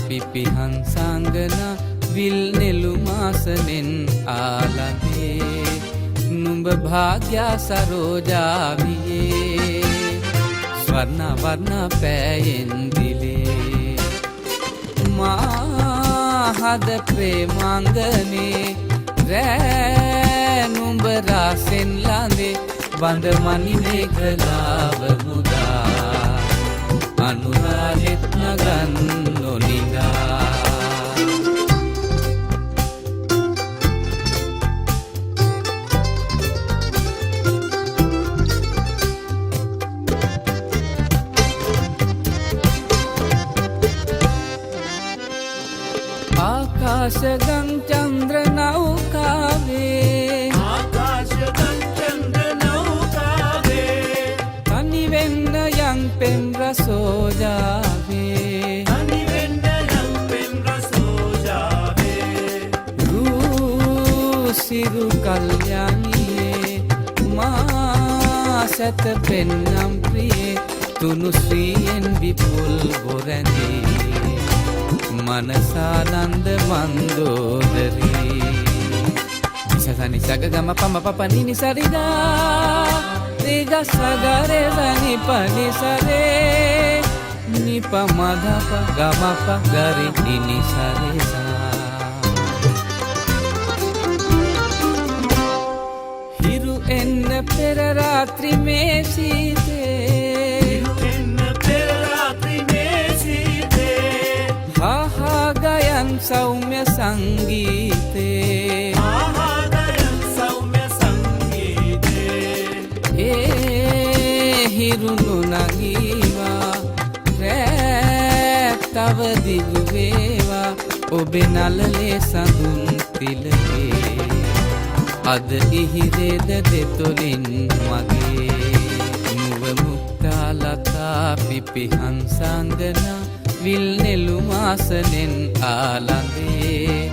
පිපිහන් සංගන විල් නෙළුමාසනෙන් ආලඳේ නුඹ භාග්‍යා සරෝජාවියේ ස්වර්ණ වර්ණ පෑයෙන් දිලේ මා හද ප්‍රේමාංගනේ රෑ නුඹ රාසෙන් ළඳේ බඳ මනිනේ කලාව මුදා අනුරාලෙත් නගන් නොනිදා ආකාශගං චන්ද්‍ර නෞකාවේ තනි වෙන්න යම් පෙම් රසෝජාවේ සිරු කල්යාණියේ මා සැත පෙන්නම් ප්‍රියේ තුනු ශ්‍රීයෙන් විපුල් බොරැඳී මනසානන්ද මන්දෝදරී විසසනි සගගම පම පපනිනි සරිදා රිග සගරේ සනි පනිසරේ නිප මදප ගමප ගරි නිනි සරේසා එන්න පෙර රාත්‍රි මේ සීතේ හා ගයන් සෞම්‍ය සංගීතේ ඒ හිරුණු නගීවා රෑ තව දිගු වේවා ඔබේ නළලේ සඳුන් තිලේ අද ඉහිරේද දෙතොලින් මගේ නුව මුක්තා ලතා පිපිහන් සංගන විල් නෙළුමාසනෙන් ආලඳේ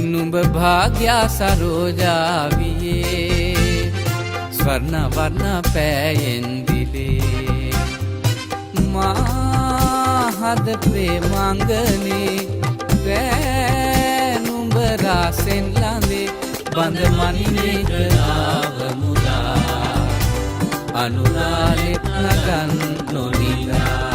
නුඹ භාග්‍යා සරෝජාවියේ ස්වර්ණ වර්ණ පෑයෙන් දිලේ මා හද ප්‍රේමාංගනේ රෑ නුඹ රාසෙන් ළඳේ බඳ මනිනේ කලාව මුදා අනුරාලෙත් නගන් නොනිදා